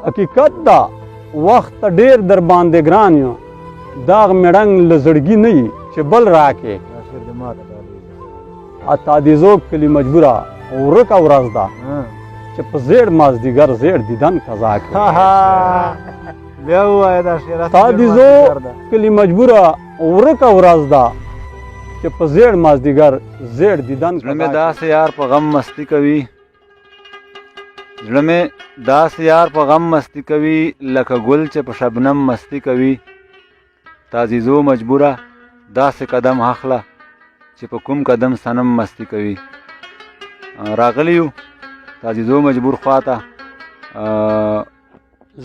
حقیقت دا وخت ډیر در باندې ګران یو داغ مړنګ له زړګي نه یي چې بل راکې اتادیزو کلی مجبوره ورکه ورځ ده چې په زیړ مازدیګر زیړ دیدن قضا کې بیا ووایه دا شعر اتادیزو کلی مجبوره ورکه ورځ ده چې په زیړ مازدیګر زیړ دیدن زړه مې داسې یار په غم مستی کوي زړه مې داسې یار په غم مستی کوي لکه ګل چې په شبنم مستی کوي تازیزو مجبوره داسې قدم اخله چې په کوم قدم صنم مستی کوي راغلی یو تازیزو مجبور خواته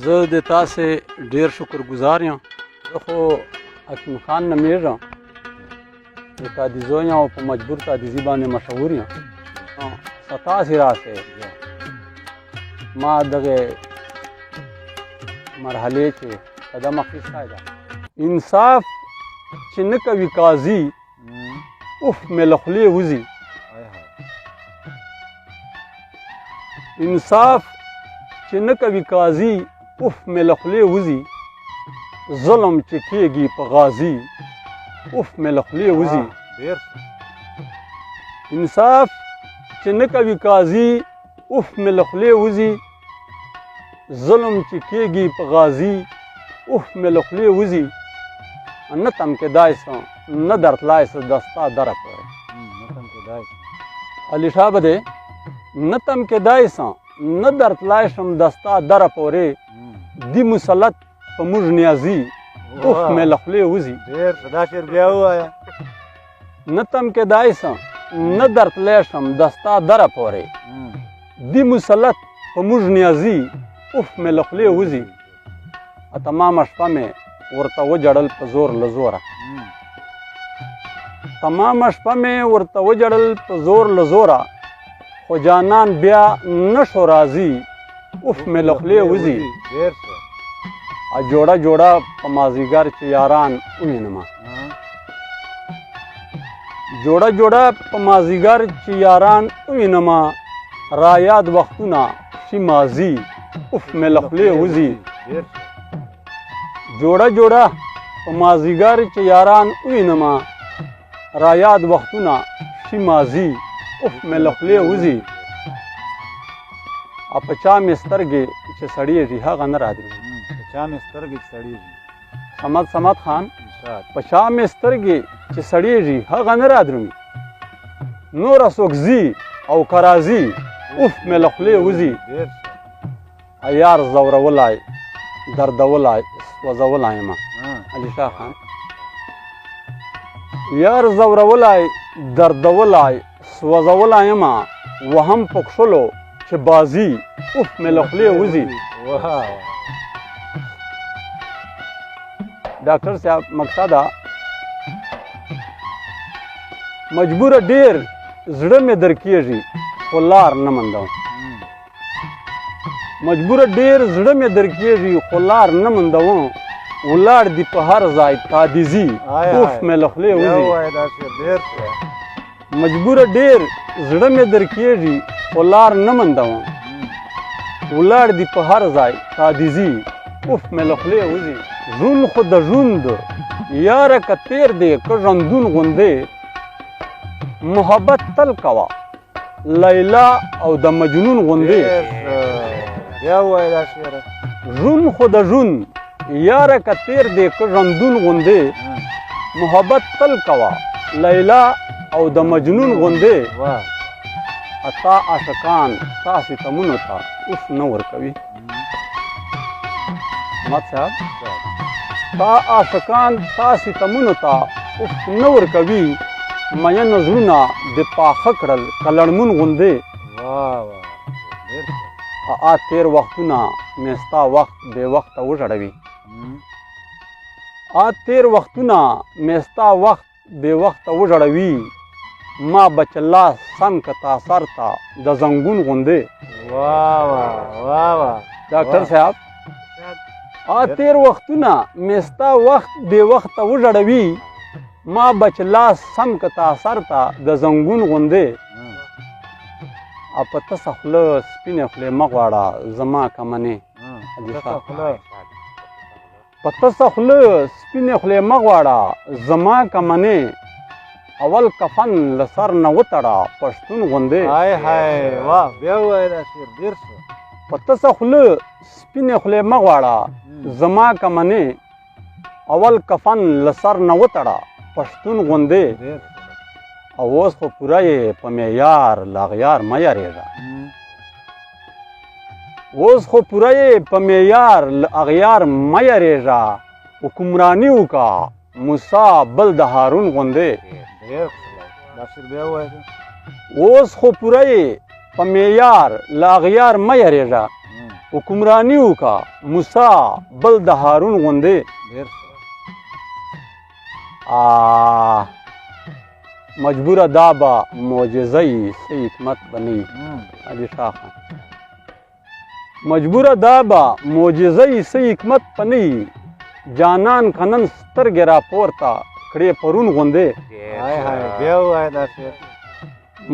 زه د تاسې ډیر شکر گزار یم زه خو حکیم خان نومیږم د تادیزو یم او په مجبور تادیزي باندې مشهور یم ستاسې راسې ما دغه مرحلې کې قدم اخیستی ده انصاف چې نه کوي قاضي اوف مې له خولې وځي انصاف چې نه کوي قاضي اوف مې له خولې وځي ظلم چې کېږي په غازي اوف مې له خولې وځي انصاف چې نه کوي قاضي اوف مې له خولې وځي ظلم چې کېږي په غازي اوف مې له خولې وځي نه تم کېدای سم نه درتلای سه د ستا دره پورې علي شاه به دی نه تم کېدای سم نه درتلای شم د ستا دره پورې دی مسلط په موږ نیازي اوف مې له خولې وځي دا شعر بیا ووایه نه تم کېدای سم نه درتلی شم د ستا دره پورې دی مسلط په موږ نیازي اوف مې له خولې وځي تمامه شپه مې ورته وجړل په زور له زوره تمامه شپه مې ورته وجړل په زور له زوره خو جانان بیا نشو راځي اوف مې له خولې وځي جوړه جوړه په مازدیګر چې یاران ووینمه جوړه جوړه په مازدیګر چې یاران ووینمه را یاد وختونه شي ماضي اوف مې له خولې وځي جوړه جوړه په مازدیګر چې یاران ووینمه را یاد وختونه شي ماضي اوف مې له خولې وځي په چا مې سترګې چې سړېږي هغه نه رادرېږي صمد خان په چا مې سترګې چې سړېږي هغه نه رادرومي نوره څوک ځي او که راځي اوف مې له خولې وځي یار زورولی دردولی سوځولی یم علي شاه خان یار زورولی دردولی سوځولی یم وهم په کښلو چې بازي اوف مې له خولې وځي ډاکټر صاحب مقصده مجبوره ډیر زړه مې در کېږي خو لار نه موندم مجبوره ډیر زړه مې در کېږي خو لار نه موندم ولاړ دي په هر ځای تادیزي اوف مې له خولې وځي مجبوره ډیر زړه مې در کېږي خو لار نه موندم ولاړ دي په هر ځای تادیزي اوف مې له خولې وځي ژوند خو د ژوند یاره که تیر دی که ژوندون غوندې محبت تل کوه لیلا او د مجنون غوندې ژوند خو د ژوند یاره که تیر دی که ژوندون غوندې محبت تل کوه لیلا او د مجنون غوندې تا عاشقان تاسې تمونو ته اوف نه ورکوي احمد صاحب تا عاشقان تاسې تمونو ته اوف نه ورکوي مینو زړونه د پاخه کړل که لړمون غوندې تېر وختونه مې ستا وخت بې وخته وژړوي تېر وختونه مې ستا وخت بې وخته وژړوي ما بچ لاس سم که تا سر ته د زنګون غوندې ډاکټر صاحب تېر وختونه مې ستا وخت بې وخته وژړوي ما بچ لاس سم که تا سر ته د زنګون غوندې په تسه خوله سپینې خولې مه غواړه زما که منې په تسه خوله سپینې خولې مه غواړه زما کمنې اول کفن له سر نه وتړه پښتون غوندې په تسه خوله سپینې خولې مه غواړه زما کمنې اول کفن له سر نه وتړه پښتون غوندې او اوس خو پوره یې په معیار له اغیار مه یارېږه اوس خو پوره یې په معیار له اغیار مه یارېږه حکمراني وکړه موسی بل د هارون غوندې اوس خو پوره یې په معیار له اغیار مه یارېږه حکمراني وکړه موسی بل د هارون غوندې مجبوره دا به معجزه یي څه حکمت به نه وي علي شاه خان مجبوره دا به معجزه یي څه حکمت به نه وي جانان که نن سترګې راپورته کړې پرون غوندې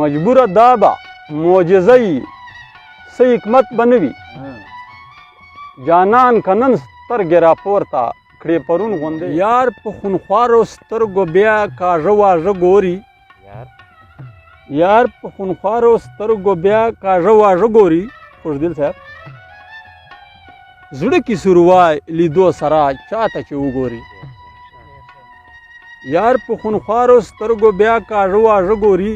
مجبوره دا به معجزه یي څه حکمت به نه وي جانان که نن سترګې راپورته کړې پرون غوندې یار په خونخوارو سترګو بیا کاږه واږه ګوري یار په خونخوارو سترګو بیا کاږه واږه ګوري خوشدل صاحب زړه کې سوروای لیدو سره چاته چې وګوري یار په خونخوارو سترګو بیا کاږه واږه ګوري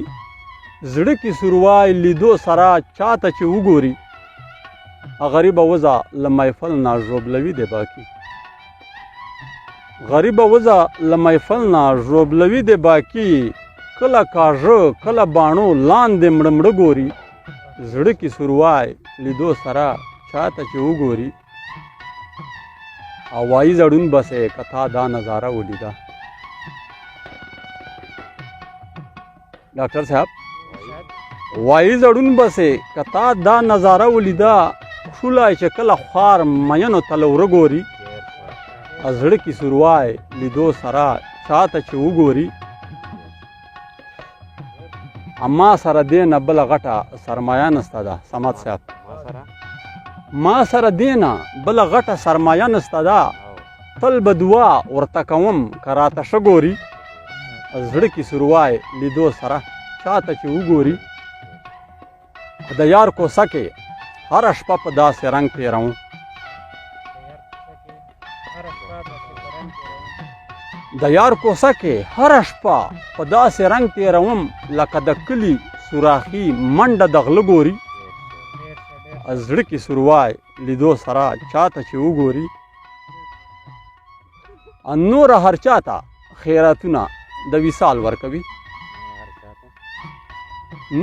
زړه کې سوروای لیدو سره چاته چې وګوري غریبه وزه له محفل نه ژوبلوي دی باقي غریبه وزه له محفل نه ژوبلوي دی باقي کله کاږه کله باڼو لاندې مړه مړه ګوري زړه کې سوروای لیدو سره چاته چې وګوري هوایي زړون بسې کتا دا نظاره ولیده ډاکټر صاحب هوایي زړون بسې کتا دا نظاره ولیده ښولی چې کله خوار مینو ته له وره ګوري زړه کې سوروای لیدو سره چاته چې وګوري اما سره دې نه بله غټه سرمایه نسته ده صمد صاحب ما سره دې نه بله غټه سرمایه نسته ده تل به دعا ورته کوم که راته ښه ګوري زړه کې سوروای لیدو سره چاته چې وګوري د یار کوڅه کې هره شپه په داسې رنګ تېروم د یار کوڅه کې هره شپه په داسې رنګ تېروم لکه د کلي سوراخي منډه د غله ګوري زړه کې سوروای لیدو سره چاته چې وګوري نوره هر چاته خیراتونه د وصال ورکوي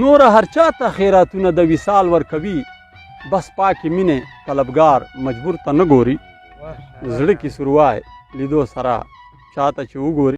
نوره هر چاته خیراتونه د وصال ورکوي بس پاکې مینې طلبګار مجبور ته نه ګوري زړه کې سوروای لیدو سره چاته چې وګوري